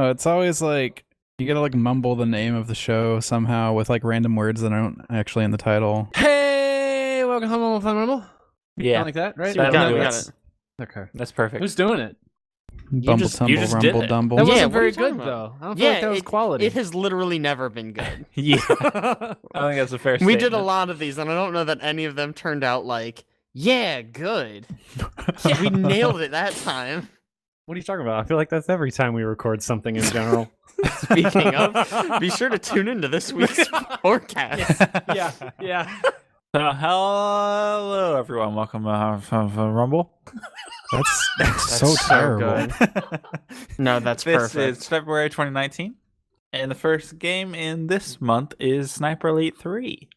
know. It's always like you gotta like mumble the name of the show somehow with like random words that aren't actually in the title. Hey, welcome home, Fun Rumble. Yeah, Like that, right? So we got it. Okay. That's perfect. Who's doing it? Bumble, just tumble, did rumble, it. dumble. That Yeah, wasn't what are very you talking good, about? though. I don't feel like that was quality. It has literally never been good. Yeah, I think that's a fair We statement. did a lot of these, and I don't know that any of them turned out like, yeah, good. We nailed it that time. What are you talking about? I feel like that's every time we record something in general. Speaking of, be sure to tune into this week's forecast. Yeah. So, hello, everyone. Welcome to Rumble. That's so terrible. good. No, that's This perfect. is February 2019, and the first game in this month is Sniper Elite 3,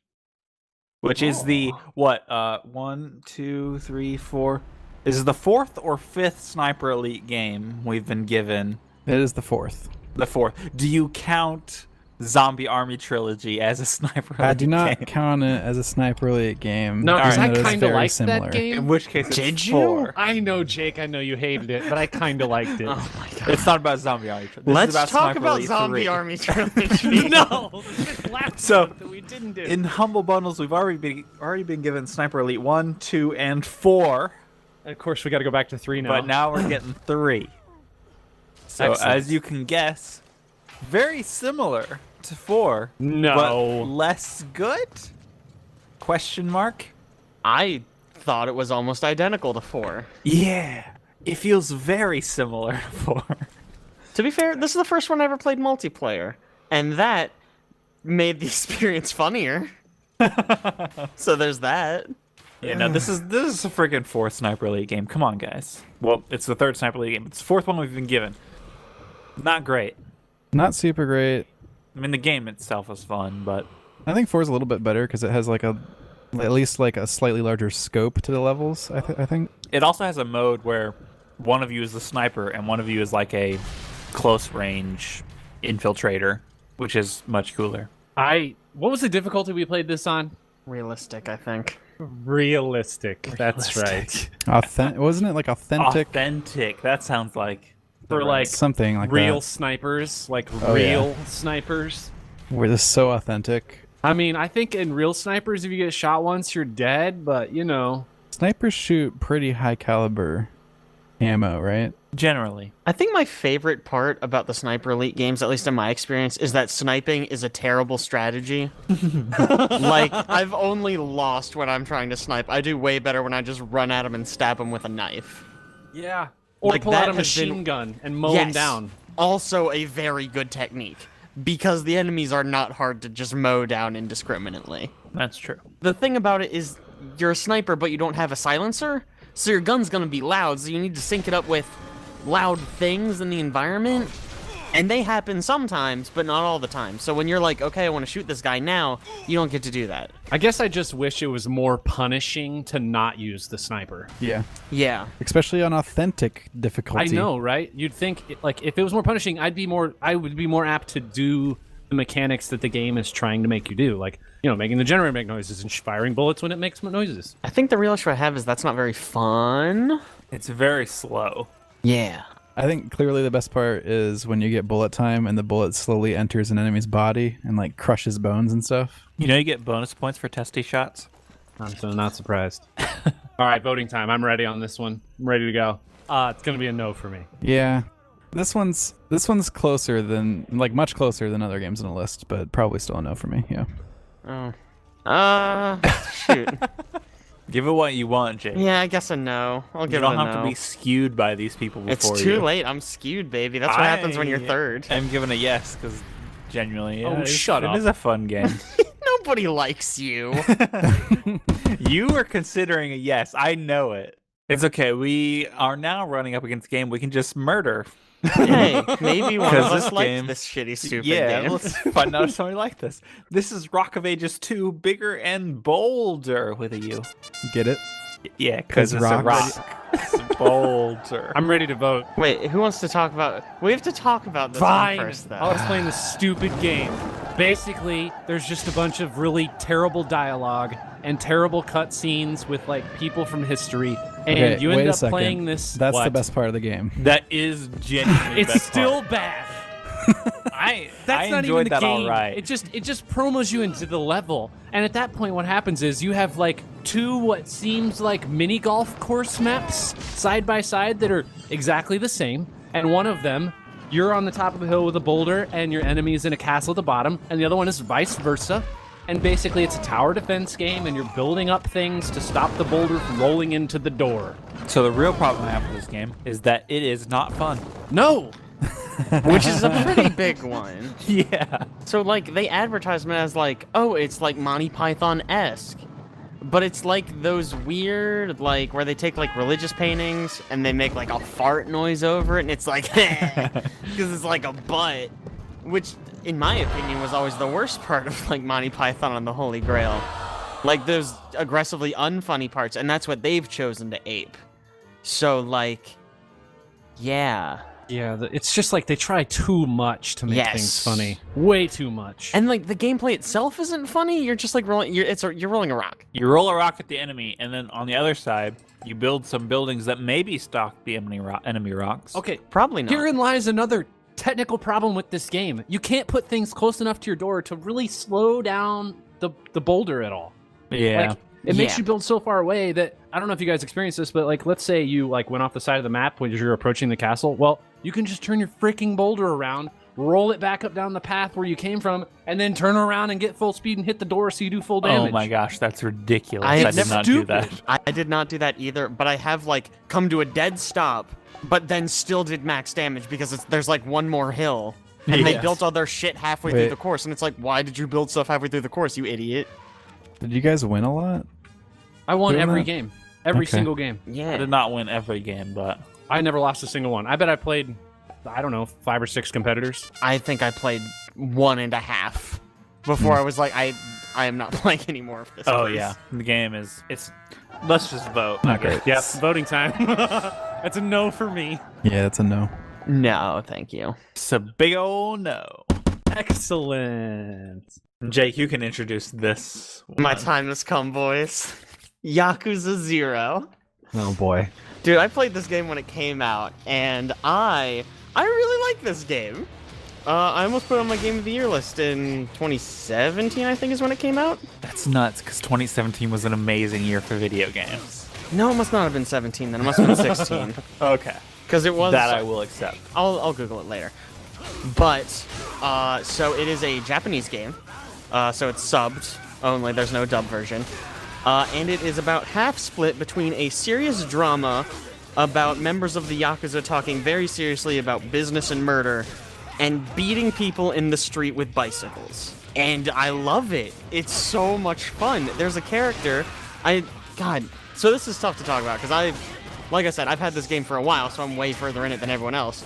which is the what? 1, 2, 3, 4. This is the fourth or fifth Sniper Elite game we've been given. It is the fourth. The fourth. Do you count Zombie Army Trilogy as a Sniper Elite I do not game? count it as a Sniper Elite game. No, because even I though it's kind of very liked similar. that game. In which case, it's Did you? 4. I know, Jake. I know you hated it, but I kind of liked it. Oh my god. It's not about Zombie Army Trilogy. This Let's is about talk Sniper about Elite Zombie 3. Army Trilogy. No, this is last So, month that we didn't do. In Humble Bundles, we've already been given Sniper Elite 1, 2, and 4, Of course, we got to go back to 3 now. but now we're getting 3. So, Excellent. as you can guess, very similar to 4, No. but less good? Question mark? I thought it was almost identical to 4. Yeah, it feels very similar to 4. To be fair, this is the first one I ever played multiplayer, and that made the experience funnier. So there's that. Yeah, no, this is a freaking 4th Sniper Elite game. Come on, guys. Well, it's the 3rd Sniper Elite game. It's the 4th one we've been given. Not great. Not super great. I mean, the game itself was fun, but I think 4 is a little bit better because it has like at least like a slightly larger scope to the levels. I think. it also has a mode where one of you is the sniper and one of you is like a close range infiltrator, which is much cooler. What was the difficulty we played this on? Realistic, I think. Realistic. That's right. Wasn't it like authentic? Authentic. That sounds like For like Something like real that. snipers, like Oh, real snipers. Where this is so authentic. I mean, I think in real snipers, if you get shot once, you're dead. But you know, Snipers shoot pretty high caliber ammo, right? generally. I think my favorite part about the Sniper Elite games, at least in my experience, is that sniping is a terrible strategy. Like, I've only lost when I'm trying to snipe. I do way better when I just run at them and stab them with a knife. yeah. Or Like, pull out that a has been- machine gun and mow them Yes. down. Also a very good technique, because the enemies are not hard to just mow down indiscriminately. That's true. The thing about it is, you're a sniper, but you don't have a silencer, so your gun's gonna be loud, so you need to sync it up with loud things in the environment. And they happen sometimes, but not all the time. So when you're like, okay, I want to shoot this guy now, you don't get to do that. I guess I just wish it was more punishing to not use the sniper. Yeah. Yeah. Especially on authentic difficulty. I know, right? You'd think like if it was more punishing, I would be more apt to do the mechanics that the game is trying to make you do, like making the generator make noises and firing bullets when it makes noises. I think the real issue I have is that's not very fun. It's very slow. Yeah. I think clearly the best part is when you get bullet time and the bullet slowly enters an enemy's body and like crushes bones and stuff. You know, you get bonus points for testy shots. I'm so not surprised. All right, voting time. I'm ready on this one. I'm ready to go. It's gonna be a no for me. Yeah. This one's closer than much closer than other games on the list, but probably still a no for me. Yeah. Oh. Shoot. Give it what you want, Jake. Yeah, I guess a no. I'll You give don't it a have no. to be skewed by these people before It's you. too late. I'm skewed, baby. That's what happens when you're third. I'm giving a yes because genuinely, Oh, shut up. It is a fun game. Nobody likes you. You were considering a yes. I know it. It's okay. We are now running up against a game we can just murder. Hey, maybe one of 'Cause us this liked game- this shitty, stupid Yeah, game. let's find out if somebody like this. This is Rock of Ages 2, Bigger and Bolder with a U. Get it? Yeah, because 'Cause it's a rocks. rock. It's bolder. I'm ready to vote. Wait, who wants to talk about... We have to talk about this one Fine. first, though. I'll explain the stupid game. Basically, there's just a bunch of really terrible dialogue and terrible cutscenes with like people from history, and Okay, you wait end a up second. playing this. That's the what? best part of the game. That is genuinely the It's best still part. bad. That's I not enjoyed even the that game. all right. It just promos you into the level, and at that point, what happens is you have like two what seems like mini golf course maps side by side that are exactly the same, and one of them you're on the top of a hill with a boulder, and your enemy is in a castle at the bottom, and the other one is vice versa. And basically, it's a tower defense game, and you're building up things to stop the boulder from rolling into the door. So the real problem I have with this game is that it is not fun. No. Which is a pretty big one. Yeah. So, like, they advertise it as, like, oh, it's like Monty Python-esque. But it's like those weird, like, where they take, like, religious paintings and they make, like, a fart noise over it, and it's like, because it's like a butt. Which, in my opinion, was always the worst part of, like, Monty Python and the Holy Grail. Like, those aggressively unfunny parts, and that's what they've chosen to ape. So, like, yeah. Yeah, it's just like they try too much to make things funny. Way too much. And like the gameplay itself isn't funny. You're just like rolling. You're rolling a rock. You roll a rock at the enemy, and then on the other side, you build some buildings that maybe stock the enemy rocks. Okay, Probably not. herein lies another technical problem with this game. You can't put things close enough to your door to really slow down the boulder at all. Yeah. Like, it makes you build so far away that I don't know if you guys experienced this, but like let's say you like went off the side of the map when you're approaching the castle. Well, you can just turn your freaking boulder around, roll it back up down the path where you came from, and then turn around and get full speed and hit the door so you do full damage. Oh my gosh, that's ridiculous. I I did not do that. I did not do that either, but I have like come to a dead stop, but then still did max damage because there's like one more hill. And they built all their shit halfway through the course, and it's like, why did you build stuff halfway through the course, you idiot? Did you guys win a lot? I won Doing every that? game. Every Okay. single game. Yeah. I did not win every game, but I never lost a single one. I bet I played, I don't know, 5 or 6 competitors. I think I played 1.5 before I was like, I am not playing anymore of this. oh please. yeah, the game is let's just vote. Not Okay. great. Yep, voting time. That's a no for me. Yeah, that's a no. No, thank you. It's a big old no. Excellent. Jake, you can introduce this My one. time has come, boys. Yakuza 0. Oh boy. Dude, I played this game when it came out, and I really like this game. I almost put it on my Game of the Year list in 2017, I think is when it came out. That's nuts, because 2017 was an amazing year for video games. No, it must not have been 17 then. It must have been 16. Okay. Because it was... That I will accept. I'll Google it later. But, so it is a Japanese game. So it's subbed only. There's no dub version. And it is about half split between a serious drama about members of the Yakuza talking very seriously about business and murder and beating people in the street with bicycles. And I love it. It's so much fun. There's a character. God. So this is tough to talk about because like I said, I've had this game for a while, so I'm way further in it than everyone else.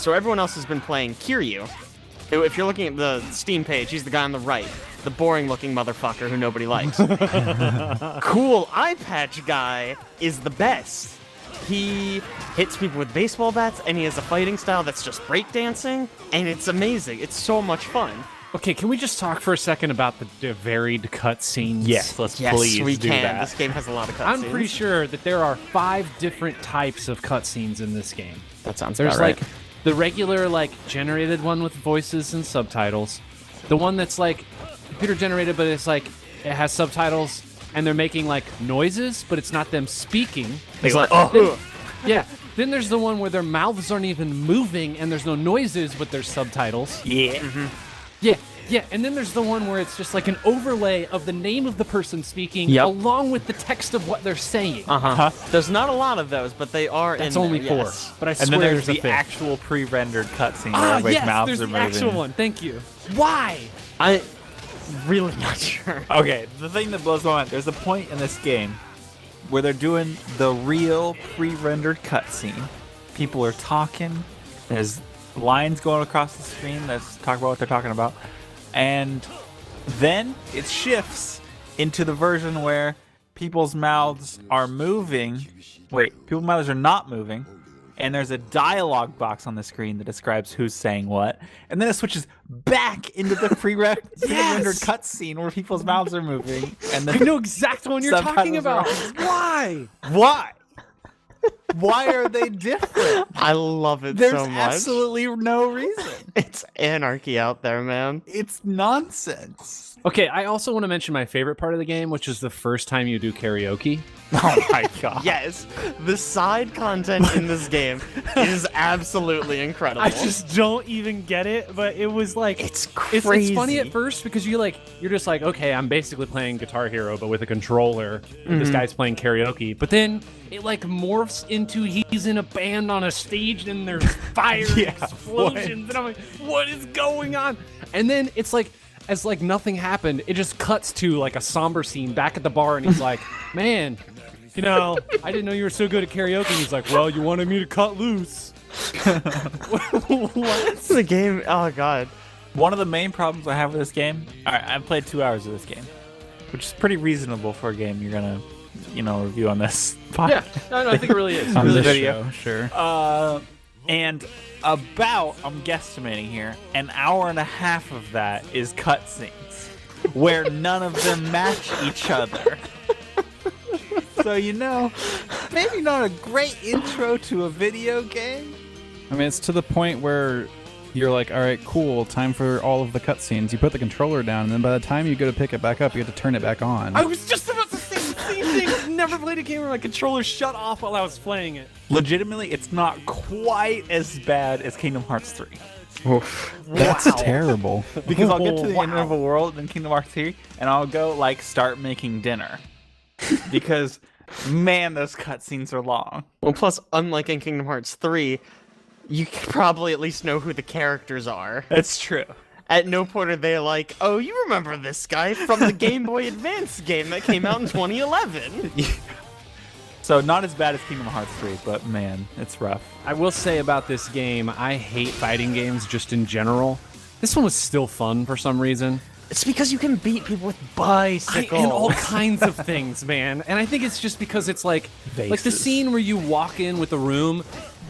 So everyone else has been playing Kiryu. If you're looking at the Steam page, he's the guy on the right. The boring-looking motherfucker who nobody likes. Cool eye patch guy is the best. He hits people with baseball bats, and he has a fighting style that's just breakdancing, and it's amazing. It's so much fun. Okay, can we just talk for a second about the varied cutscenes? Yes, let's Yes, please we do can. that. This game has a lot of cutscenes. I'm pretty sure that there are 5 different types of cutscenes in this game. that sounds There's about right. like the regular like generated one with voices and subtitles. The one that's like computer generated, but it's like it has subtitles and they're making like noises, but it's not them speaking. It's like, Yeah. Then there's the one where their mouths aren't even moving and there's no noises, but there's subtitles. Yeah. Yeah. And then there's the one where it's just like an overlay of the name of the person speaking along with the text of what they're saying. There's not a lot of those, but they are That's in only there, 4. yes. But I And then swear there's there's the a 5th. actual pre-rendered cutscene where everybody's yes, mouths there's are the moving. actual one. Thank you. Why? I really not sure. Okay, the thing that blows my mind, there's a point in this game where they're doing the real pre-rendered cutscene. People are talking, there's lines going across the screen that's talking about what they're talking about, and then it shifts into the version where people's mouths are moving. Wait, people's mouths are not moving, and there's a dialogue box on the screen that describes who's saying what, and then it switches back into the pre-rendered cutscene where people's mouths are moving, and I then know exactly what you're talking Subtitles are about. on. Why? why? Why are they different? I love it There's so much. absolutely no reason. It's anarchy out there, man. It's nonsense. Okay, I also want to mention my favorite part of the game, which is the first time you do karaoke. Oh my god. Yes, the side content in this game is absolutely incredible. I just don't even get it, but it was like it's it's crazy. funny at first because you're just like, okay, I'm basically playing Guitar Hero, but with a controller. This guy's playing karaoke, but then it like morphs into he's in a band on a stage and there's fire and explosions, and I'm like, what is going on? And then it's like, as like nothing happened, it just cuts to like a somber scene back at the bar, and he's like, man, you know, I didn't know you were so good at karaoke. And he's like, well, you wanted me to cut loose. What's the game? Oh god. One of the main problems I have with this game, alright, I've played 2 hours of this game, which is pretty reasonable for a game you're gonna, review on this Yeah, no, I think it really is. On Really this video. show, sure. And about, I'm guesstimating here, an hour and a half of that is cutscenes, where none of them match each other. So, maybe not a great intro to a video game. I mean, it's to the point where you're like, all right, cool, time for all of the cutscenes. You put the controller down, and then by the time you go to pick it back up, you have to turn it back on. I was just about to say the same thing. I've never played a game where my controller shut off while I was playing it. Legitimately, it's not quite as bad as Kingdom Hearts 3. That's terrible. Because I'll get to the end of a world in Kingdom Hearts 3, and I'll go, start making dinner. Because, man, those cutscenes are long. Well, plus, unlike in Kingdom Hearts 3, you can probably at least know who the characters are. That's true. At no point are they like, oh, you remember this guy from the Game Boy Advance game that came out in 2011. So not as bad as Kingdom Hearts 3, but man, it's rough. I will say about this game, I hate fighting games just in general. This one was still fun for some reason. It's because you can beat people with bicycles. And all kinds of things, man. And I think it's just because it's like the Vases. scene where you walk in with a room,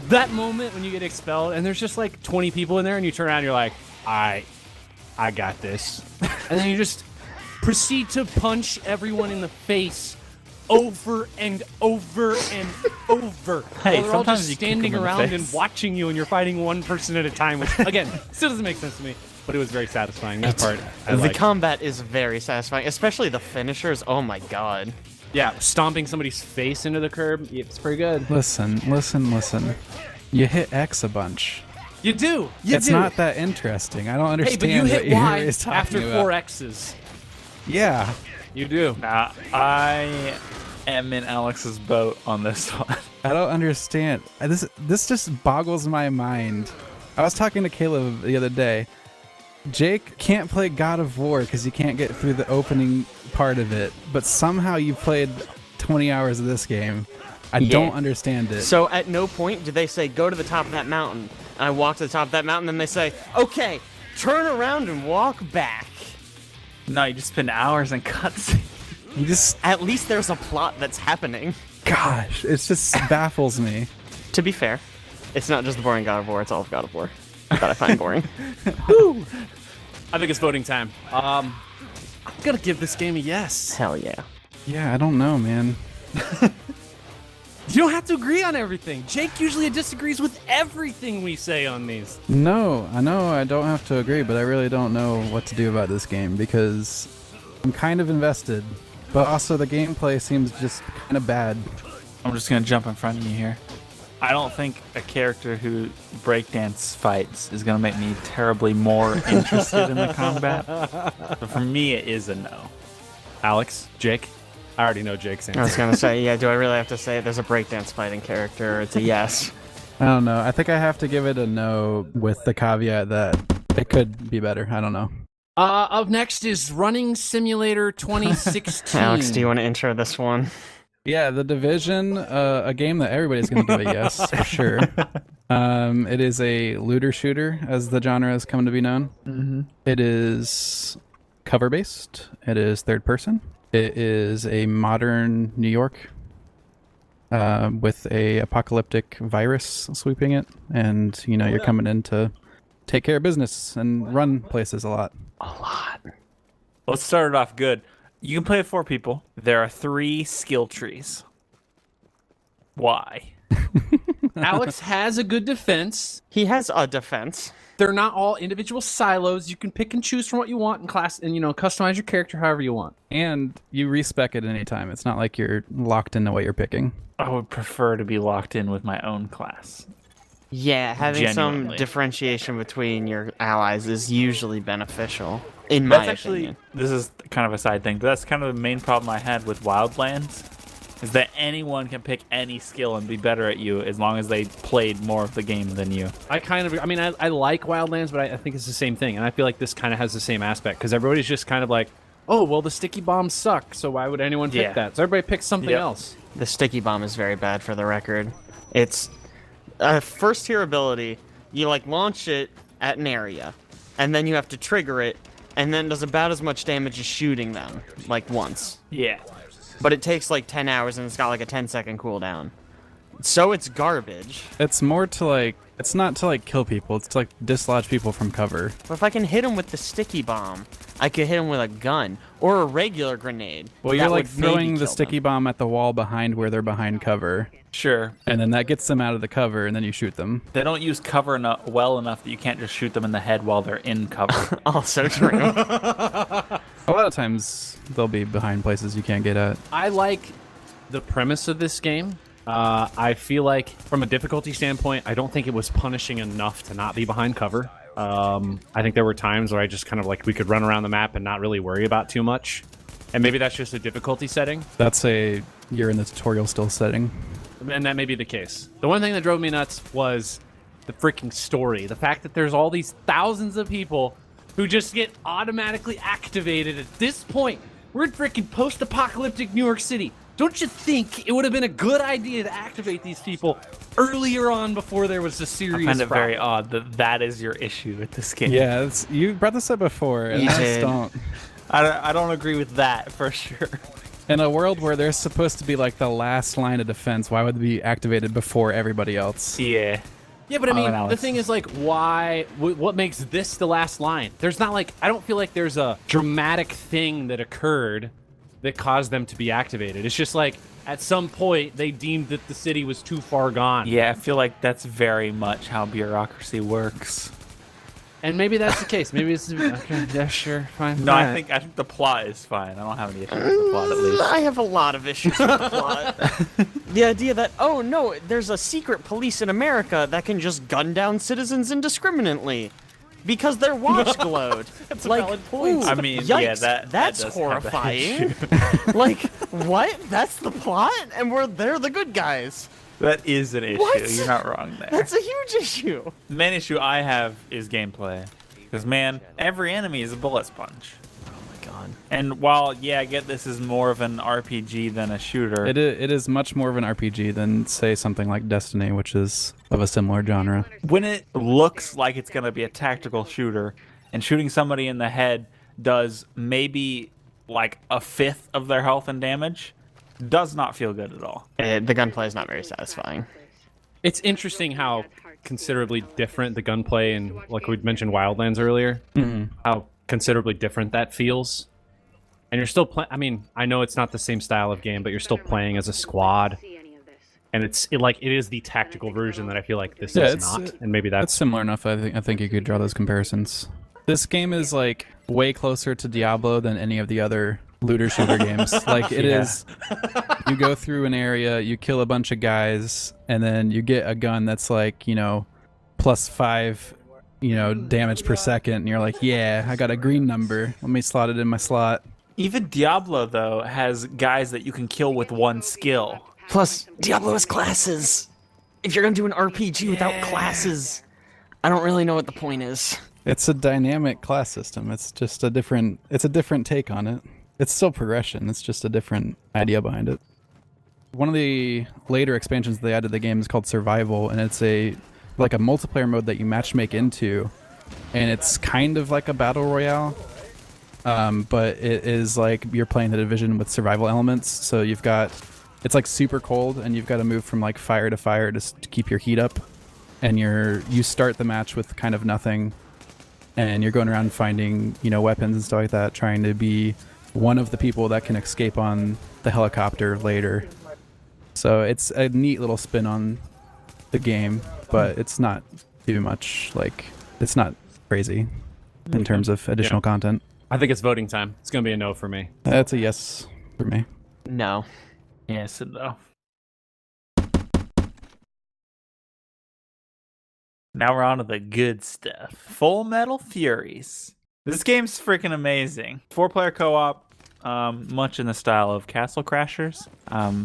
that moment when you get expelled, and there's just like 20 people in there, and you turn around and you're like, I got this. And then you just proceed to punch everyone in the face over and over and over. Hey, while they're all sometimes just you kick standing them in the around face. and watching you, and you're fighting one person at a time, which, again, still doesn't make sense to me. But it was very satisfying. That part, I The liked. combat is very satisfying, especially the finishers. Oh my god. Yeah, stomping somebody's face into the curb, it's pretty good. Listen. You hit X a bunch. You do. It's not that interesting. I don't Hey, understand but you what hit you're Y is talking after about. 4 X's. Yeah. You do. I am in Alex's boat on this one. I don't understand. This just boggles my mind. I was talking to Caleb the other day. Jake can't play God of War because he can't get through the opening part of it, but somehow you played 20 hours of this game. I don't understand it. So at no point do they say, go to the top of that mountain. And I walk to the top of that mountain, and they say, okay, turn around and walk back. No, you just spend hours in cutscenes. You just, At least there's a plot that's happening. gosh, it just baffles me. To be fair, it's not just the boring God of War, it's all of God of War that I find boring. I think it's voting time. I'm gonna give this game a yes. Hell yeah. Yeah, I don't know, man. You don't have to agree on everything. Jake usually disagrees with everything we say on these. No, I know I don't have to agree, but I really don't know what to do about this game because I'm kind of invested, but also the gameplay seems just kind of bad. I'm just gonna jump in front of you here. I don't think a character who breakdance fights is gonna make me terribly more interested in the combat. But for me, it is a no. Alex, Jake. I already know Jake's I was answer. gonna say, yeah, do I really have to say there's a breakdance fighting character? It's a yes. I don't know. I think I have to give it a no with the caveat that it could be better. I don't know. Up next is Running Simulator 2016. Alex, do you want to intro this one? Yeah, The Division, a game that everybody's going to give a yes, for sure. It is a looter shooter, as the genre has come to be known. Mm-hmm. It is cover-based. It is third-person. It is a modern New York with a apocalyptic virus sweeping it. And, you know, you're coming in to take care of business and run places a lot. A lot. Let's start it off good. You can play with 4 people. There are 3 skill trees. Why? Alex has a good defense. He has a defense. They're not all individual silos. You can pick and choose from what you want in class, and customize your character however you want. And you respec at any time. It's not like you're locked into what you're picking. I would prefer to be locked in with my own class. Yeah, having Genuinely. some differentiation between your allies is usually beneficial, in my opinion. This is kind of a side thing, but that's kind of the main problem I had with Wildlands, is that anyone can pick any skill and be better at you as long as they played more of the game than you. I like Wildlands, but I think it's the same thing, and I feel like this kind of has the same aspect, because everybody's just kind of like, oh, well, the sticky bombs suck, so why would anyone pick that? So everybody picks something else. The sticky bomb is very bad, for the record. It's first tier ability. You launch it at an area, and then you have to trigger it, and then it does about as much damage as shooting them, once. Yeah. But it takes 10 hours, and it's got a 10-second cooldown. So it's garbage. It's more to it's not to kill people. It's to dislodge people from cover. But if I can hit him with the sticky bomb, I could hit him with a gun or a regular grenade. Well, you're throwing the sticky bomb at the wall behind where they're behind cover. Sure. And then that gets them out of the cover, and then you shoot them. They don't use cover well enough that you can't just shoot them in the head while they're in cover. Also true. A lot of times they'll be behind places you can't get at. I like the premise of this game. I feel like, from a difficulty standpoint, I don't think it was punishing enough to not be behind cover. I think there were times where I just kind of we could run around the map and not really worry about too much. And maybe that's just a difficulty setting. You're in the tutorial still setting. And that may be the case. The one thing that drove me nuts was the freaking story. The fact that there's all these thousands of people who just get automatically activated at this point. We're in freaking post-apocalyptic New York City. Don't you think it would have been a good idea to activate these people earlier on before there was a serious I find it problem? very odd that is your issue with this game. Yeah, you brought this up before, and You I just did. don't. I don't agree with that for sure. In a world where they're supposed to be the last line of defense, why would they be activated before everybody else? Yeah. Yeah, but I mean, the Alex. thing is, why? What makes this the last line? There's not I don't feel like there's a dramatic thing that occurred that caused them to be activated. It's just at some point they deemed that the city was too far gone. Yeah, I feel like that's very much how bureaucracy works. And maybe that's the case. Maybe it's okay. Yeah, sure, fine. No, Alright. I think the plot is fine. I don't have any issues with the plot, at least. I have a lot of issues with the plot. The idea that, oh no, there's a secret police in America that can just gun down citizens indiscriminately because their watch glowed. That's a valid point. ooh, I mean, yikes, yeah, that that's does have that horrifying. What? That's the plot, and they're the good guys. That is an issue. What? You're not wrong there. That's a huge issue. The main issue I have is gameplay. Because, man, every enemy is a bullet sponge. God. And while, I get this is more of an RPG than a shooter. It is much more of an RPG than, say, something like Destiny, which is of a similar genre. When it looks like it's going to be a tactical shooter, and shooting somebody in the head does maybe a fifth of their health and damage, does not feel good at all. The gunplay is not very satisfying. It's interesting how considerably different the gunplay and, we'd mentioned, Wildlands earlier. Mm-hmm. How considerably different that feels. And you're still playing. I mean, I know it's not the same style of game, but you're still playing as a squad. And it is the tactical version that I feel like this is not. And maybe That's that's similar enough. I think you could draw those comparisons. This game is way closer to Diablo than any of the other looter shooter games. It is. You go through an area, you kill a bunch of guys, and then you get a gun that's +5 damage per second, and you're yeah, I got a green number, let me slot it in my slot. Even Diablo, though, has guys that you can kill with one skill. Plus, Diablo has classes. If you're gonna do an RPG without classes, I don't really know what the point is. It's a dynamic class system. It's just a different take on it. It's still progression, it's just a different idea behind it. One of the later expansions they added to the game is called Survival, and it's a multiplayer mode that you matchmake into, and it's kind of like a battle royale, but it is you're playing the Division with survival elements. So it's super cold, and you've got to move from fire to fire to keep your heat up, and you start the match with kind of nothing, and you're going around finding weapons and stuff like that, trying to be one of the people that can escape on the helicopter later. So it's a neat little spin on the game, but it's not too much. Like, it's not crazy in terms of additional content. I think it's voting time. It's gonna be a no for me. That's a yes for me. No. Yes and no. Now we're on to the good stuff. Full Metal Furies. This game's freaking amazing. 4-player co-op, much in the style of Castle Crashers,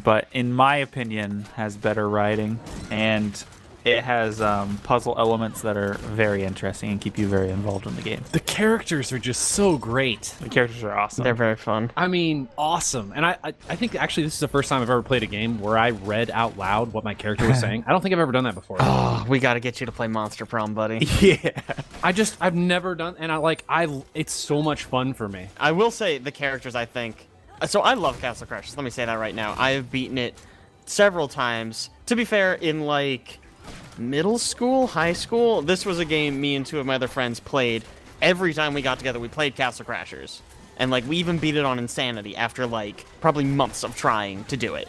but in my opinion has better writing, and it has puzzle elements that are very interesting and keep you very involved in the game. The characters are just so great. The characters are awesome. They're very fun. I mean, awesome. And I think actually this is the first time I've ever played a game where I read out loud what my character was saying. I don't think I've ever done that before. Oh, we got to get you to play Monster Prom, buddy. Yeah. I've never done, and it's so much fun for me. I will say the characters, I think. So I love Castle Crashers. Let me say that right now. I have beaten it several times. To be fair, in like middle school, high school, this was a game me and two of my other friends played. Every time we got together, we played Castle Crashers. And like we even beat it on Insanity after like probably months of trying to do it.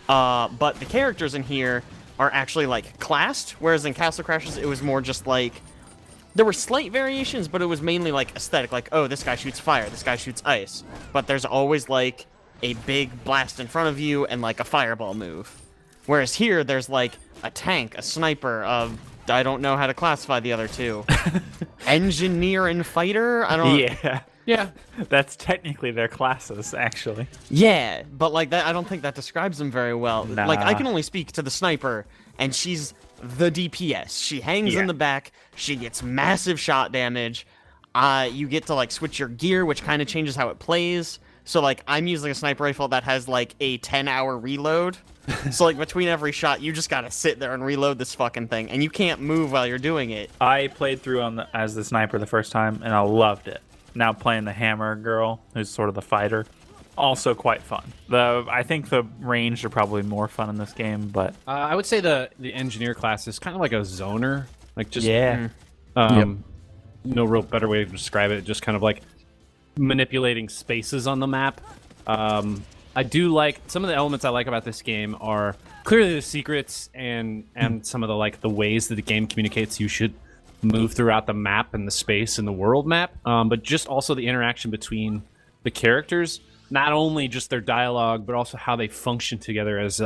But the characters in here are actually like classed, whereas in Castle Crashers it was more just like there were slight variations, but it was mainly like aesthetic, like, oh, this guy shoots fire, this guy shoots ice. But there's always like a big blast in front of you and like a fireball move. Whereas here there's like a tank, a sniper, I don't know how to classify the other two. Engineer and fighter? I don't know. Yeah. That's technically their classes, actually. Yeah, but like that, I don't think that describes them very well. Nah. Like I can only speak to the sniper, and she's the DPS. She hangs in the back. She gets massive shot damage. You get to like switch your gear, which kind of changes how it plays. So like I'm using a sniper rifle that has like a 10-hour reload. So like between every shot, you just gotta sit there and reload this fucking thing, and you can't move while you're doing it. I played through as the sniper the first time, and I loved it. Now playing the hammer girl, who's sort of the fighter, also quite fun. I think the ranged are probably more fun in this game, but I would say the engineer class is kind of like a zoner, like just no real better way to describe it. Just kind of like manipulating spaces on the map. I do like some of the elements I like about this game are clearly the secrets and some of the ways that the game communicates you should move throughout the map and the space and the world map, but just also the interaction between the characters, not only just their dialogue, but also how they function together as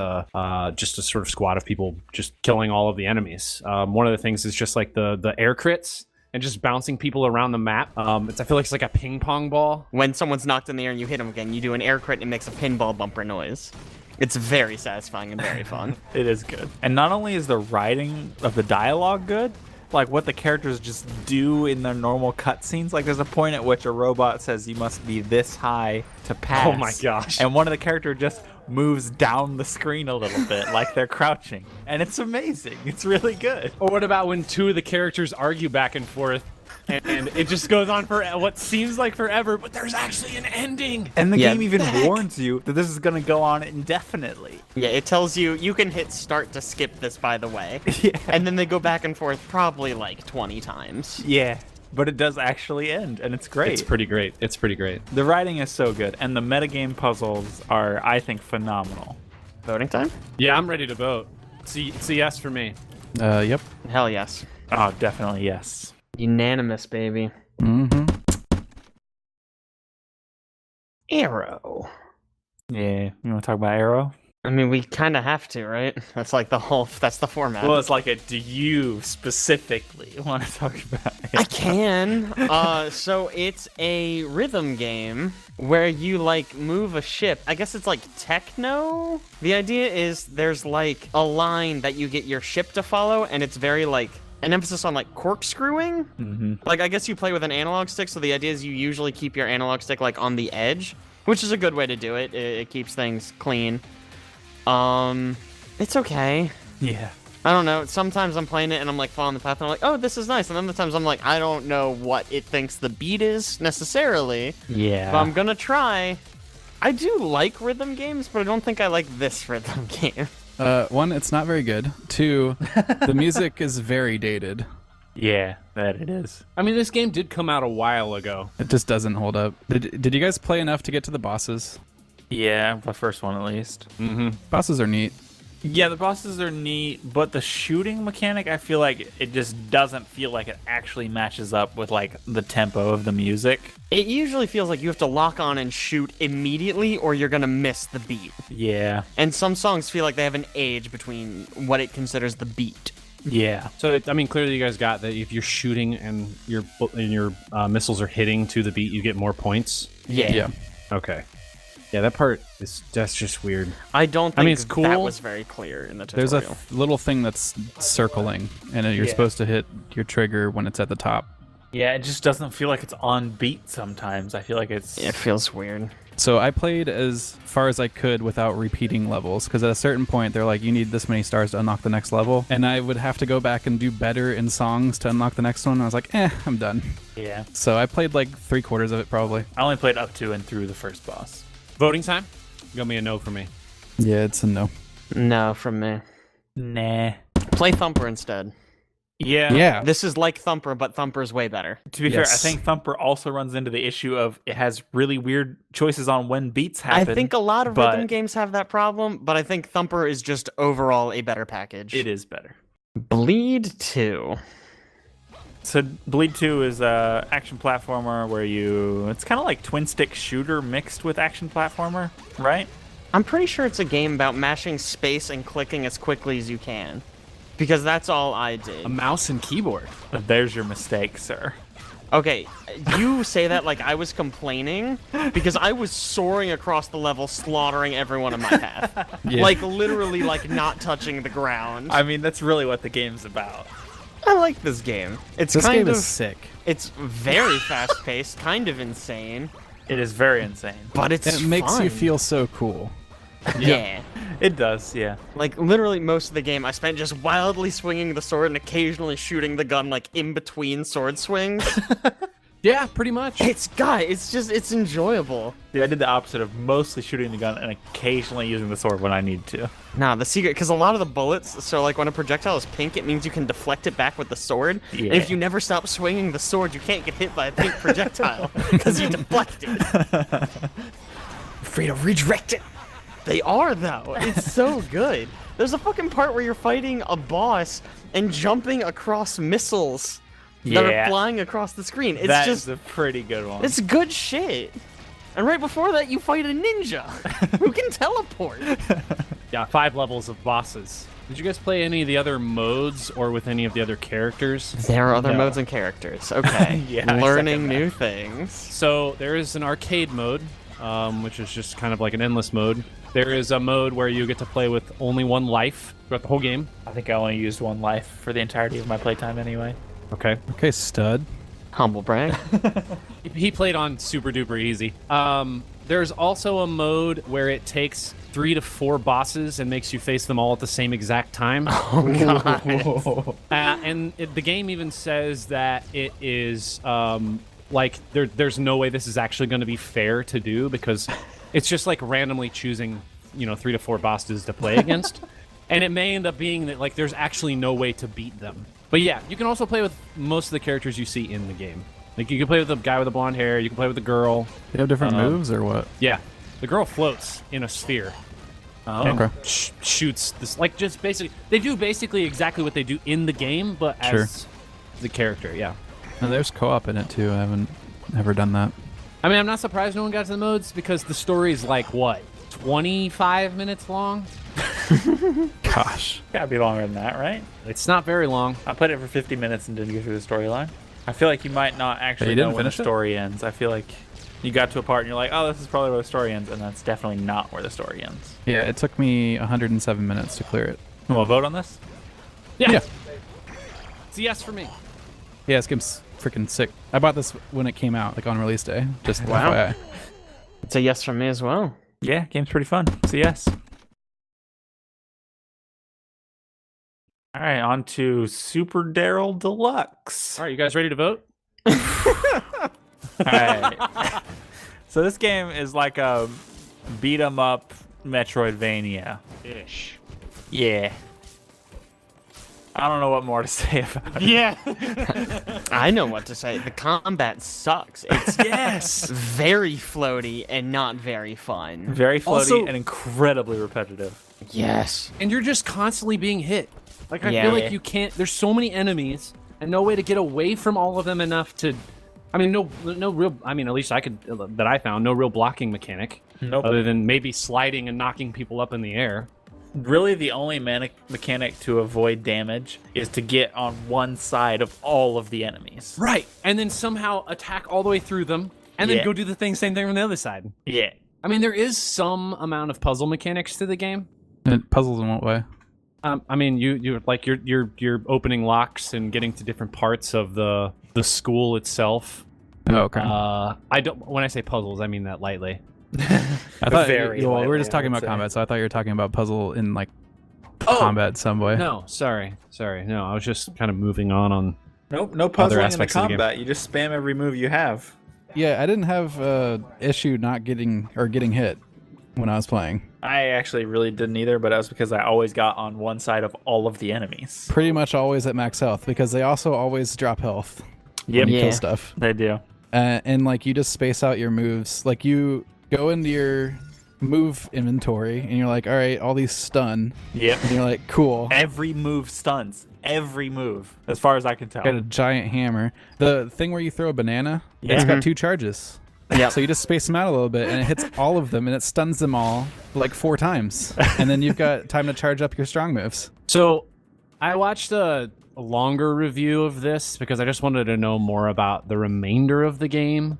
just a sort of squad of people just killing all of the enemies. One of the things is just like the air crits and just bouncing people around the map. I feel like it's like a ping pong ball. When someone's knocked in the air and you hit them again, you do an air crit and it makes a pinball bumper noise. It's very satisfying and very fun. It is good. And not only is the writing of the dialogue good, like what the characters just do in their normal cutscenes. Like there's a point at which a robot says you must be this high to pass. Oh my gosh. And one of the characters just moves down the screen a little bit like they're crouching. And it's amazing. It's really good. Or what about when two of the characters argue back and forth and it just goes on for what seems like forever, but there's actually an ending. And the game even warns you that this is going to go on indefinitely. Yeah, it tells you you can hit start to skip this, by the way. Yeah. And then they go back and forth probably like 20 times. Yeah. But it does actually end, and it's great. It's pretty great. It's pretty great. The writing is so good, and the metagame puzzles are, I think, phenomenal. Voting time? Yeah, I'm ready to vote. It's a yes for me. Yep. Hell yes. Oh, definitely yes. Unanimous, baby. Mm-hmm. Aeero. Yeah. You want to talk about Aeero? I mean, we kind of have to, right? That's like that's the format. Well, it's like do you specifically want to talk about it? I can. So it's a rhythm game where you like move a ship. I guess it's like techno. The idea is there's like a line that you get your ship to follow, and it's very like an emphasis on like corkscrewing. Mm-hmm. Like I guess you play with an analog stick, so the idea is you usually keep your analog stick like on the edge, which is a good way to do it. It keeps things clean. It's okay. Yeah. I don't know. Sometimes I'm playing it and I'm like following the path and I'm like, oh, this is nice. And then other times I'm like, I don't know what it thinks the beat is necessarily. Yeah. But I'm gonna try. I do like rhythm games, but I don't think I like this rhythm game. One, it's not very good. Two, the music is very dated. Yeah, that it is. I mean, this game did come out a while ago. It just doesn't hold up. Did you guys play enough to get to the bosses? Yeah, the first one at least. Mm-hmm. Bosses are neat. Yeah, the bosses are neat, but the shooting mechanic, I feel like it just doesn't feel like it actually matches up with like the tempo of the music. It usually feels like you have to lock on and shoot immediately or you're gonna miss the beat. Yeah. And some songs feel like they have an age between what it considers the beat. Yeah. So I mean, clearly you guys got that. If you're shooting and your missiles are hitting to the beat, you get more points. Yeah. Okay. Yeah, that part that's just weird. I don't think it's cool. that was very clear in the tutorial. There's a little thing that's circling, and you're supposed to hit your trigger when it's at the top. Yeah, it just doesn't feel like it's on beat sometimes. I feel like It feels weird. So I played as far as I could without repeating levels, because at a certain point they're like, you need this many stars to unlock the next level, and I would have to go back and do better in songs to unlock the next one. And I was like, I'm done. Yeah. So I played like 3/4 of it probably. I only played up to and through the first boss. Voting time? Gonna be a no for me. Yeah, it's a no. No, from me. Nah. Play Thumper instead. Yeah. Yeah. This is like Thumper, but Thumper's way better. To be fair, I think Thumper also runs into the issue of it has really weird choices on when beats happen. I think a lot of rhythm games have that problem, but I think Thumper is just overall a better package. It is better. Bleed 2. So Bleed 2 is a action platformer where it's kind of like twin stick shooter mixed with action platformer, right? I'm pretty sure it's a game about mashing space and clicking as quickly as you can. Because that's all I did. A mouse and keyboard. There's your mistake, sir. Okay, you say that like I was complaining, because I was soaring across the level, slaughtering everyone in my path. Yeah. Like, literally, like, not touching the ground. I mean, that's really what the game's about. I like this game. It's This kind game of is sick. It's very fast-paced, kind of insane, It is very insane. but it's And it makes fun. you feel so cool. Yeah. It does, yeah. Like, literally most of the game I spent just wildly swinging the sword and occasionally shooting the gun, like, in between sword swings. Yeah, pretty much. It's enjoyable. Dude, I did the opposite of mostly shooting the gun and occasionally using the sword when I need to. Nah, the secret, because a lot of the bullets, so like when a projectile is pink, it means you can deflect it back with the sword. Yeah. And if you never stop swinging the sword, you can't get hit by a pink projectile because you deflect it. Free to redirect it. They are, though. It's so good. There's a fucking part where you're fighting a boss and jumping across missiles that are flying across the screen. It's That's a pretty good one. It's good shit. And right before that, you fight a ninja who can teleport. Yeah, 5 levels of bosses. Did you guys play any of the other modes or with any of the other characters? There are other modes and characters. Okay. Yeah, I Learning second new that. things. So there is an arcade mode, which is just kind of like an endless mode. There is a mode where you get to play with only 1 life throughout the whole game. I think I only used 1 life for the entirety of my playtime anyway. Okay. Okay, stud. Humble brag. He played on super duper easy. There's also a mode where it takes 3 to 4 bosses and makes you face them all at the same exact time. Oh, God. The game even says that it is like there's no way this is actually going to be fair to do because it's just like randomly choosing 3 to 4 bosses to play against, and it may end up being that like there's actually no way to beat them. But yeah, you can also play with most of the characters you see in the game. Like you can play with the guy with the blonde hair, you can play with the girl. They have different moves or what? Yeah, the girl floats in a sphere. Oh, And okay. shoots this like just basically they do basically exactly what they do in the game, but as the character. Yeah. And there's co-op in it too. I haven't ever done that. I mean, I'm not surprised no one got to the modes because the story is like what 25 minutes long. Gosh. Gotta be longer than that, right? It's not very long. I played it for 50 minutes and didn't get through the storyline. I feel like you might not actually you know didn't when the finish it? story ends. I feel like you got to a part and you're like, oh, this is probably where the story ends, and that's definitely not where the story ends. Yeah, it took me 107 minutes to clear it. We'll vote on this? Yeah. Yeah. It's a yes for me. Yeah, this game's freaking sick. I bought this when it came out, like on release day. Just Wow. FYI. It's a yes from me as well. Yeah, game's pretty fun. So yes. All right, on to Super Daryl Deluxe. All right, you guys ready to vote? All right. So this game is like a beat 'em up Metroidvania. Ish. Yeah. I don't know what more to say about it. Yeah. I know what to say. The combat sucks. It's Yes. very floaty and not very fun. Very floaty Also- and incredibly repetitive. Yes. And you're just constantly being hit. Like I Yeah. feel like you can't. There's so many enemies and no way to get away from all of them enough to. I mean, no real. I mean, at least I could that I found no real blocking mechanic. Nope. Other than maybe sliding and knocking people up in the air. Really, the only mechanic to avoid damage is to get on one side of all of the enemies. Right. And then somehow attack all the way through them, and then Yeah. go do the same thing from the other side. Yeah. I mean, there is some amount of puzzle mechanics to the game. And puzzles in what way? I mean, you're opening locks and getting to different parts of the school itself. Oh, okay. I don't. When I say puzzles, I mean that lightly. I thought very we were lightly, just I talking would about say. combat, so I thought you were talking about puzzle in like Oh! combat some way. No, sorry. No, I was just kind of moving on. Nope, no puzzling in the aspects of the game. combat. You just spam every move you have. Yeah, I didn't have issue not getting hit when I was playing. I actually really didn't either, but that was because I always got on one side of all of the enemies. Pretty much always at max health because they also always drop health Yep, when you Yeah. kill stuff. they do. And like you just space out your moves. Like you go into your move inventory and you're like, all right, all these stun. Yep. And you're like, cool. Every move stuns. Every move, as far as I can tell. Got a giant hammer. The thing where you throw a banana, Yeah. it's got 2 charges. Yep. So you just space them out a little bit and it hits all of them and it stuns them all like 4 times. And then you've got time to charge up your strong moves. So, I watched a longer review of this because I just wanted to know more about the remainder of the game.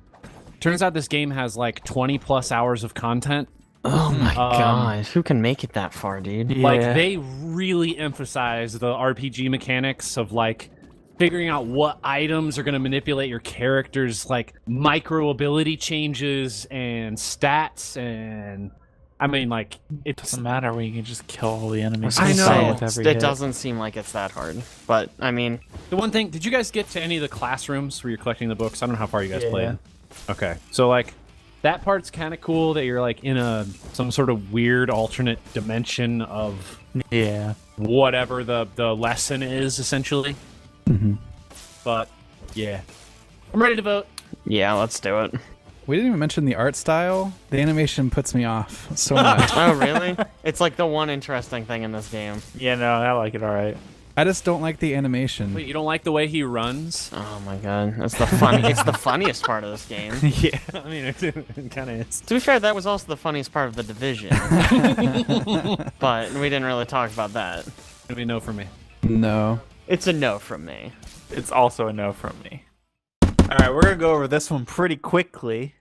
Turns out this game has like 20 plus hours of content. Oh my god. Who can make it that far, dude? Like they really emphasize the RPG mechanics of like figuring out what items are going to manipulate your character's like micro ability changes and stats, and I mean like it doesn't matter when you can just kill all the enemies. I know. Say It with every hit. doesn't seem like it's that hard, but I mean, The one thing, did you guys get to any of the classrooms where you're collecting the books? I don't know how far you guys Yeah. played. Okay, so like that part's kind of cool that you're like in some sort of weird alternate dimension of Yeah. whatever the lesson is essentially. Mhm. But yeah, I'm ready to vote. yeah, let's do it. We didn't even mention the art style. The animation puts me off so much. Oh, really? It's like the one interesting thing in this game. Yeah, no, I like it all right. I just don't like the animation. Wait, you don't like the way he runs? Oh my god, that's the funny. It's the funniest part of this game. Yeah. I mean, it kind of is. To be fair, that was also the funniest part of the Division. But we didn't really talk about that. It'll be no for me. No. It's a no from me. It's also a no from me. All right, we're going to go over this one pretty quickly.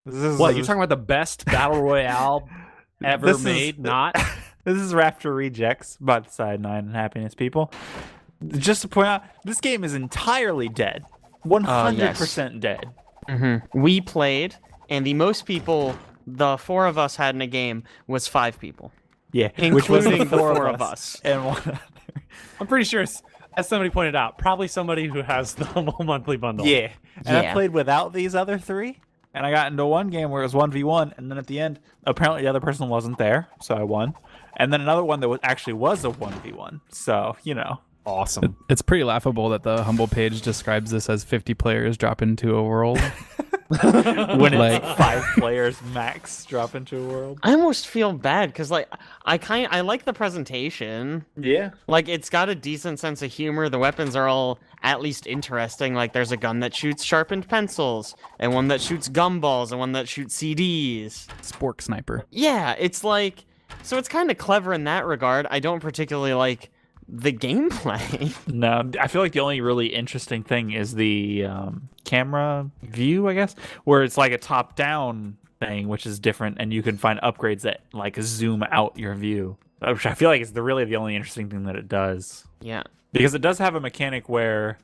This is What, you're talking about the best battle royale ever This is- made? Not? This is Rapture Rejects by the Side 9 and Happiness People. Just to point out, this game is entirely dead. 100% dead. We played, and the most people the 4 of us had in a game was 5 people, Yeah, including the 4 4 of us. And one other. I'm pretty sure, as somebody pointed out, probably somebody who has the monthly bundle. Yeah. And I Yeah. played without these other 3. And I got into one game where it was 1v1, and then at the end, apparently the other person wasn't there, so I won. And then another one that actually was a 1v1. So, you know. Awesome. It's pretty laughable that the Humble page describes this as 50 players drop into a world. When Like- it's 5 players max drop into a world. I almost feel bad because like I like the presentation. Yeah. Like it's got a decent sense of humor. The weapons are all at least interesting. Like there's a gun that shoots sharpened pencils, and one that shoots gumballs, and one that shoots CDs. Spork sniper. Yeah, it's like so it's kind of clever in that regard. I don't particularly like the gameplay. No, I feel like the only really interesting thing is the camera view, I guess, where it's like a top-down thing, which is different, and you can find upgrades that like zoom out your view, which I feel like is really the only interesting thing that it does. Yeah. Because it does have a mechanic where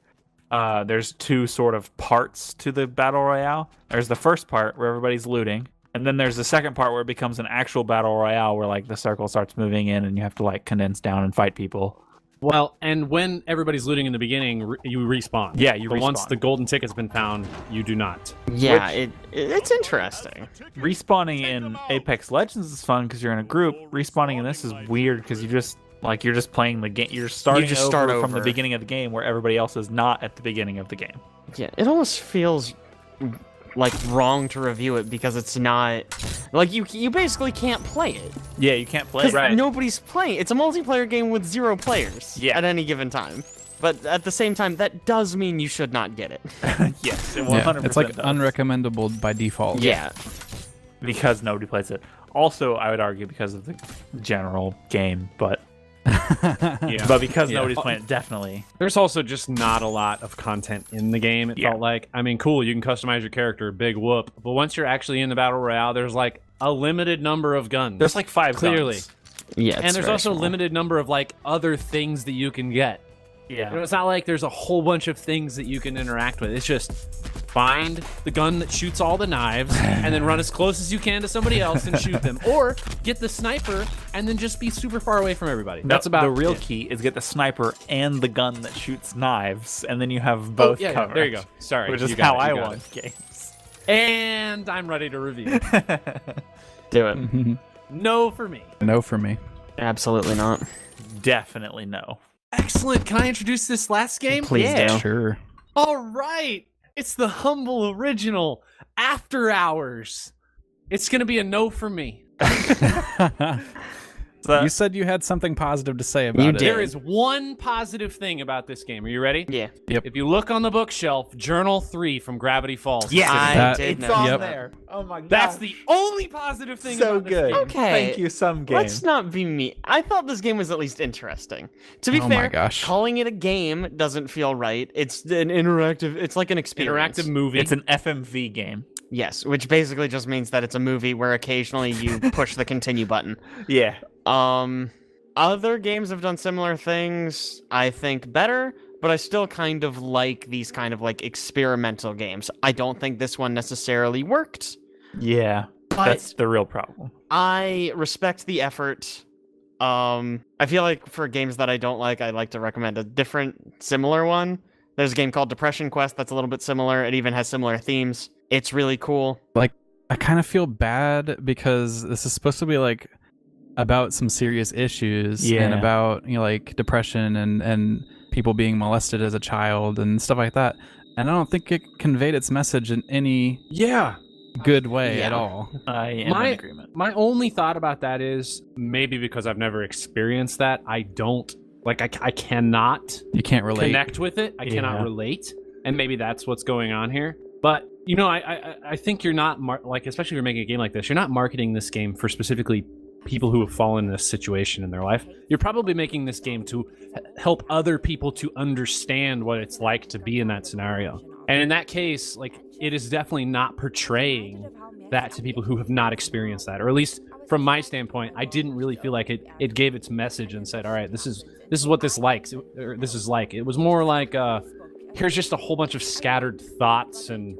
there's 2 sort of parts to the battle royale. There's the first part where everybody's looting, and then there's the second part where it becomes an actual battle royale where like the circle starts moving in and you have to like condense down and fight people. Well, and when everybody's looting in the beginning, you respawn. Yeah, you But once respawn. the golden ticket's been found, you do not. Yeah, it's interesting. Respawning in Apex Legends is fun because you're in a group. Respawning in this is weird because you just Like you're just playing the game. You're starting just over start from the over. beginning of the game where everybody else is not at the beginning of the game. Yeah, it almost feels like wrong to review it because it's not like you basically can't play it. Yeah, you can't play it. Because nobody's playing. It's a multiplayer game with 0 players at any given time. But at the same time, that does mean you should not get it. Yes, it 100% it's like does. unrecommendable by default. Yeah. Because nobody plays it. Also, I would argue because of the general game, but but because nobody's playing it, definitely. There's also just not a lot of content in the game. It felt like, I mean, cool, you can customize your character, big whoop. But once you're actually in the battle royale, there's like a limited number of guns. There's like 5 clearly. guns. Yeah, And there's also a limited number of like other things that you can get. Yeah. You know, it's not like there's a whole bunch of things that you can interact with. It's just find the gun that shoots all the knives and then run as close as you can to somebody else and shoot them. Or get the sniper and then just be super far away from everybody. That's about the real key is get the sniper and the gun that shoots knives, and then you have both covered. There you go. Sorry. Which is you got how it, I you got want it. games. And I'm ready to review. Do it. No for me. No for me. Absolutely not. Definitely no. Excellent. Can I introduce this last game? Please do. Sure. All right. It's the humble original After Hours. It's going to be a no for me. So, You said you had something positive to say about You it. did. There is one positive thing about this game. Are you ready? Yeah. If you look on the bookshelf, Journal 3 from Gravity Falls. yeah, That- did it's know on that. there. Oh my god. That's the only positive thing so about this good. game. Okay. Thank you, some game. Let's not be mean. I thought this game was at least interesting. To be Oh my fair, gosh. calling it a game doesn't feel right. It's an interactive. It's like an experience. Interactive movie. It's an FMV game. Yes, which basically just means that it's a movie where occasionally you push the continue button. Yeah. Other games have done similar things, I think better, but I still kind of like these kind of like experimental games. I don't think this one necessarily worked. Yeah. That's the real problem. I respect the effort. I feel like for games that I don't like, I'd like to recommend a different, similar one. There's a game called Depression Quest that's a little bit similar. It even has similar themes. It's really cool. Like, I kind of feel bad because this is supposed to be like about some serious issues and about, you know, like depression and people being molested as a child and stuff like that. And I don't think it conveyed its message in any good way at all. I am in agreement. My only thought about that is maybe because I've never experienced that, I don't like. I cannot. You can't relate. Connect with it. I cannot relate, and maybe that's what's going on here. But you know, I think you're not like, especially if you're making a game like this, you're not marketing this game for specifically people who have fallen in this situation in their life. You're probably making this game to help other people to understand what it's like to be in that scenario. And in that case, like, it is definitely not portraying that to people who have not experienced that, or at least from my standpoint, I didn't really feel like it gave its message and said, all right, this is what this likes, or this is like. It was more like, here's just a whole bunch of scattered thoughts and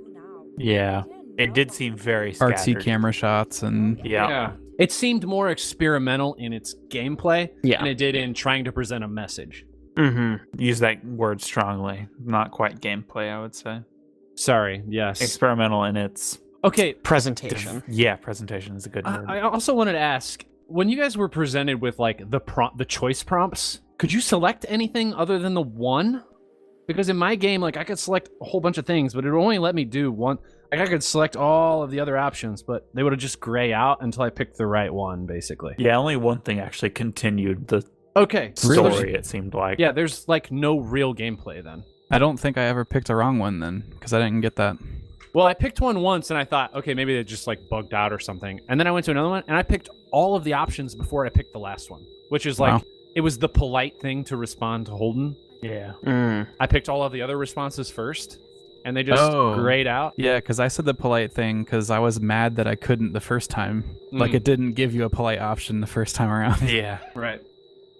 it did seem very scattered. Artsy camera shots and it seemed more experimental in its gameplay Yeah. than it did in trying to present a message. Use that word strongly. Not quite gameplay, I would say. Sorry, yes. Experimental in its Okay, Presentation. presentation is a good word. I also wanted to ask, when you guys were presented with like the choice prompts, could you select anything other than the one? Because in my game, like, I could select a whole bunch of things, but it would only let me do one. Like, I could select all of the other options, but they would have just gray out until I picked the right one, basically. Yeah, only one thing actually continued the Okay. story, it seemed like. Yeah, there's like no real gameplay then. I don't think I ever picked a wrong one then, because I didn't get that. Well, I picked one once and I thought, okay, maybe they just like bugged out or something. And then I went to another one and I picked all of the options before I picked the last one, which is like, it was the polite thing to respond to Holden. Yeah. I picked all of the other responses first and they just grayed out. Yeah, because I said the polite thing because I was mad that I couldn't the first time. Like, it didn't give you a polite option the first time around. Yeah. Right.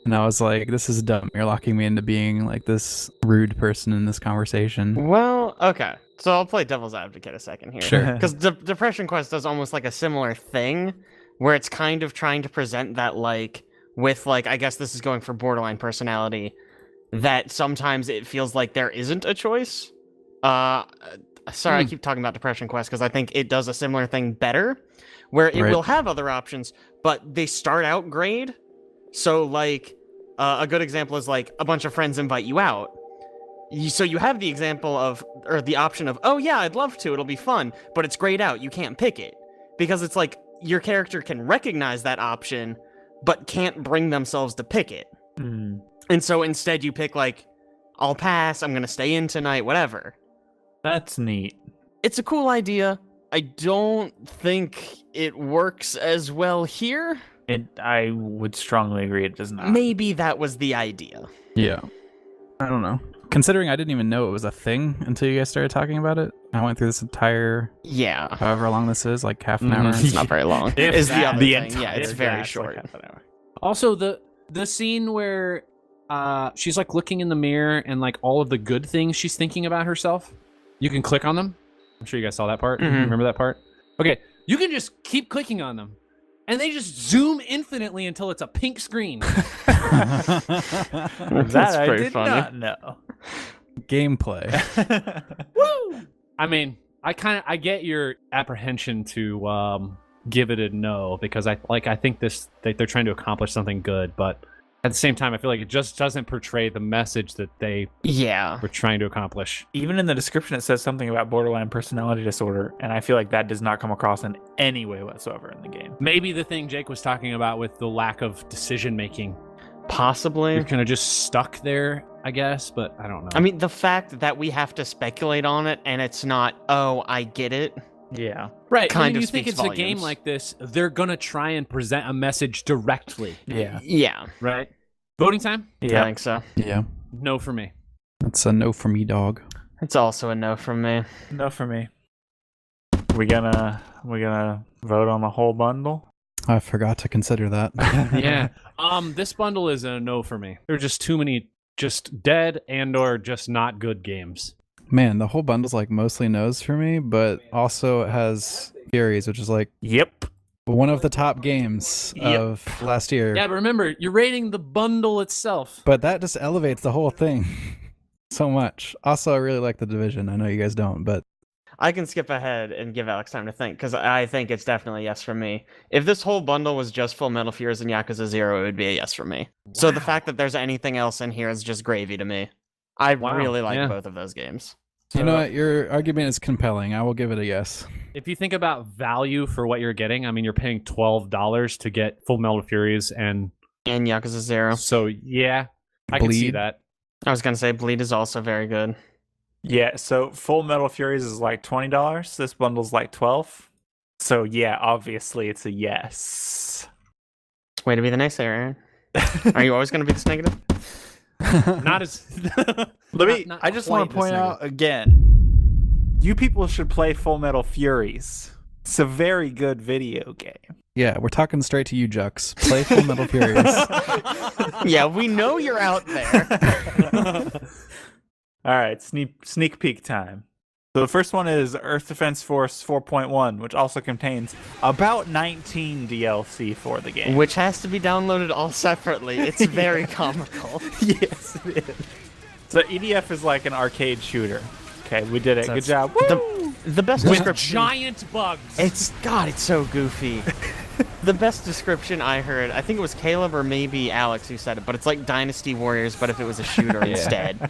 And I was like, this is dumb. You're locking me into being like this rude person in this conversation. Well, okay. So I'll play devil's advocate a second here. Sure. Because Depression Quest does almost like a similar thing where it's kind of trying to present that, like, with, like, I guess this is going for borderline personality, that sometimes it feels like there isn't a choice. Sorry, I keep talking about Depression Quest because I think it does a similar thing better, where it will have other options, but they start out grayed. So, like, A good example is like a bunch of friends invite you out. So you have the example of, or the option of, oh yeah, I'd love to, it'll be fun, but it's grayed out, you can't pick it. Because it's like, your character can recognize that option, but can't bring themselves to pick it. Mm. And so instead you pick like, I'll pass, I'm gonna stay in tonight, whatever. That's neat. It's a cool idea. I don't think it works as well here. I would strongly agree it does not. Maybe that was the idea. Yeah. I don't know. Considering I didn't even know it was a thing until you guys started talking about it. I went through this entire, Yeah. however long this is, like half an hour. It's not very long. If Is the that- other the thing. entire- Yeah, it's yeah, very it's like short. half an hour. Also, the scene where she's like looking in the mirror and like all of the good things she's thinking about herself, you can click on them. I'm sure you guys saw that part. Mhm. Remember that part? Okay, you can just keep clicking on them, and they just zoom infinitely until it's a pink screen. That I pretty did funny. not know. Gameplay. Woo! I mean, I get your apprehension to give it a no, because I think they're trying to accomplish something good, but at the same time, I feel like it just doesn't portray the message that they Yeah. were trying to accomplish. Even in the description, it says something about borderline personality disorder, and I feel like that does not come across in any way whatsoever in the game. Maybe the thing Jake was talking about with the lack of decision making, Possibly. you're kind of just stuck there, I guess, but I don't know. I mean, the fact that we have to speculate on it and it's not, oh, I get it. Yeah. right? kind I mean, of you think speaks it's a game volumes. like this, they're gonna try and present a message directly, Yeah. Yeah. right? Voting time? I Yeah. think so. Yeah. No for me. That's a no for me, dog. It's also a no from me. No for me. We gonna vote on the whole bundle? I forgot to consider that. Yeah. This bundle is a no for me. There are just too many just dead and or just not good games. Man, the whole bundle's like mostly no's for me, but also it has Furies, which is like Yep. one of the top games of last year. Yeah, but remember, you're rating the bundle itself. But that just elevates the whole thing so much. Also, I really like The Division. I know you guys don't, but I can skip ahead and give Alex time to think, because I think it's definitely a yes from me. If this whole bundle was just Full Metal Furies and Yakuza 0, it would be a yes from me. So the fact that there's anything else in here is just gravy to me. I Wow, really like yeah. both of those games. you know what? Your argument is compelling. I will give it a yes. If you think about value for what you're getting, I mean, you're paying $12 to get Full Metal Furies, and And Yakuza 0. so yeah, I can see Bleed. that. I was going to say Bleed is also very good. Yeah, so Full Metal Furies is like $20. This bundle's like $12. So yeah, obviously it's a yes. Way to be the naysayer, Aaron. Are you always going to be this negative? Not as. I just want to point out again, you people should play Full Metal Furies. It's a very good video game. Yeah, we're talking straight to you, Jux. Play Full Metal Furies. Yeah, we know you're out there. All right, sneak peek time. So the first one is Earth Defense Force 4.1, which also contains about 19 DLC for the game. Which has to be downloaded all separately. It's very comical. Yes, it is. So EDF is like an arcade shooter. Okay, we did it. Good job. Woo! The best With description... giant bugs. It's so goofy. The best description I heard, I think it was Caleb or maybe Alex who said it, but it's like Dynasty Warriors, but if it was a shooter instead.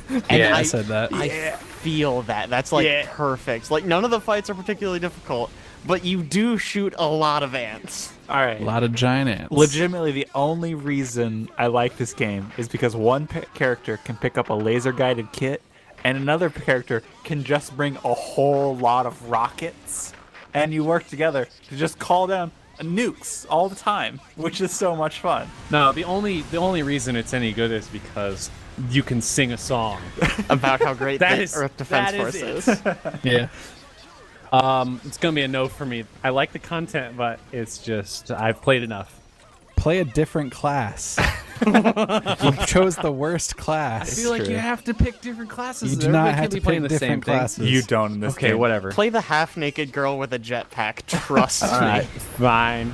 And Yeah, I said that. I feel that. That's like Yeah. perfect. Like none of the fights are particularly difficult, but you do shoot a lot of ants. All right. A lot of giant ants. Legitimately, the only reason I like this game is because one character can pick up a laser-guided kit, and another character can just bring a whole lot of rockets, and you work together to just call down nukes all the time, which is so much fun. No, the only reason it's any good is because you can sing a song. About how great That the is- Earth Defense that Force is is. Yeah. It's gonna be a no for me. I like the content, but it's just I've played enough. Play a different class. You chose the worst class. I feel like you have to pick different classes. You do Everybody not have can't to be playing pick the same different thing. classes. You don't in this Okay, game. whatever. Play the half-naked girl with a jetpack. Trust me. All right, fine.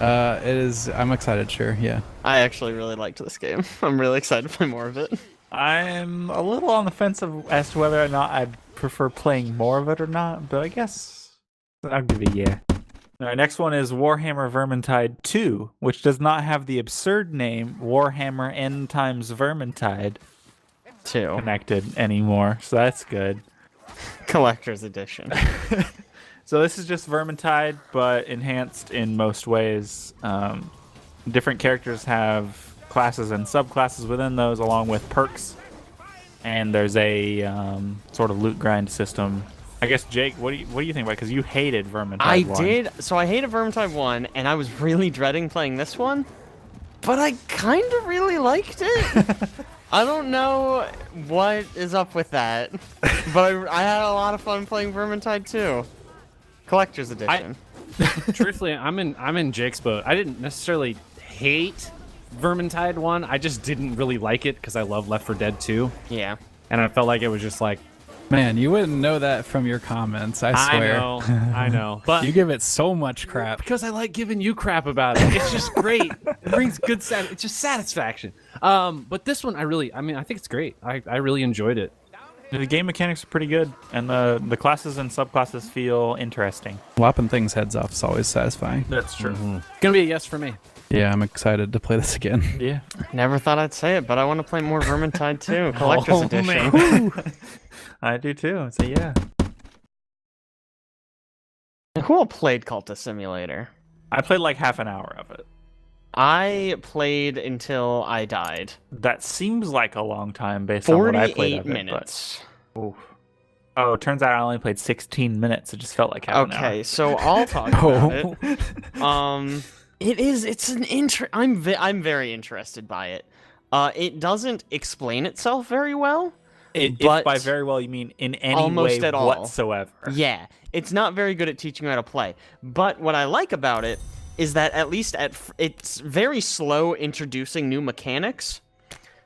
It is. I'm excited. Sure. Yeah. I actually really liked this game. I'm really excited to play more of it. I'm a little on the fence as to whether or not I'd prefer playing more of it or not, but I guess I'll give it a yeah. Our next one is Warhammer Vermintide 2, which does not have the absurd name Warhammer N times Vermintide 2 connected anymore, so that's good. Collector's Edition. So this is just Vermintide, but enhanced in most ways. Different characters have classes and subclasses within those, along with perks. And there's a sort of loot grind system. I guess, Jake, what do you think about it? Because you hated Vermintide 1. I did. So I hated Vermintide 1, and I was really dreading playing this one. But I kind of really liked it. I don't know what is up with that. But I had a lot of fun playing Vermintide 2. Collector's Edition. Truthfully, I'm in Jake's boat. I didn't necessarily hate Vermintide 1. I just didn't really like it because I love Left 4 Dead 2. Yeah. And I felt like it was just like... Man, you wouldn't know that from your comments, I swear. I know. But you give it so much crap. Because I like giving you crap about it. It's just great. It brings good it's just satisfaction. But this one, I think it's great. I really enjoyed it. The game mechanics are pretty good, and the classes and subclasses feel interesting. Lopping things heads off is always satisfying. That's true. Gonna be a yes for me. Yeah, I'm excited to play this again. Yeah. Never thought I'd say it, but I want to play more Vermintide 2. Collector's Edition. Man. I do too. So yeah. Who all played Cultist Simulator? I played like half an hour of it. I played until I died. That seems like a long time based on what I played of 48 it, minutes. but... Oof. Oh, it turns out I only played 16 minutes. It just felt like half an hour. Okay, so I'll talk about it. It's an I'm very interested by it. It doesn't explain itself very well. If but by very well you mean in any almost way at all. whatsoever. Yeah, it's not very good at teaching you how to play. But what I like about it is that at least it's very slow introducing new mechanics.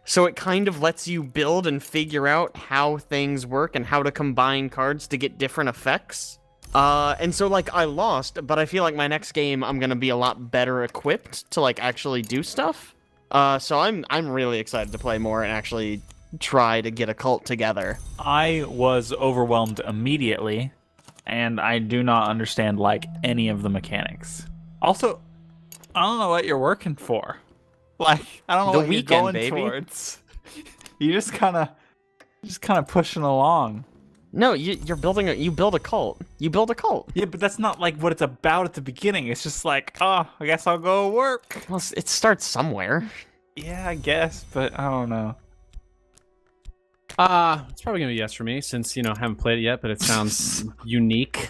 So it kind of lets you build and figure out how things work and how to combine cards to get different effects. And so, like, I lost, but I feel like my next game I'm gonna be a lot better equipped to, like, actually do stuff. So I'm really excited to play more and actually try to get a cult together. I was overwhelmed immediately, and I do not understand, like, any of the mechanics. Also, I don't know what you're working for. Like, I don't know The what weekend, you're going baby. towards. You just kind of pushing along. No, you're building you build a cult. You build a cult. Yeah, but that's not like what it's about at the beginning. It's just like, oh, I guess I'll go work. Well, it starts somewhere. Yeah, I guess, but I don't know. It's probably gonna be a yes for me since I haven't played it yet, but it sounds unique.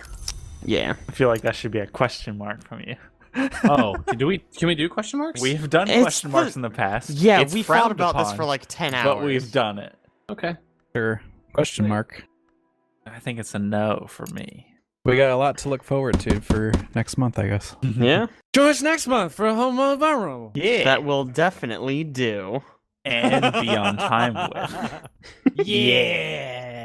Yeah. I feel like that should be a question mark from you. Oh, can we do question marks? We've done It's question marks in the past. Yeah, It's we frowned thought about this upon, for like 10 hours. but we've done it. Okay. Sure. Question mark. I think it's a no for me. We got a lot to look forward to for next month, I guess. Yeah. Join us next month for a home of Aeero. Yeah. That will definitely do. And be on time with. Yeah.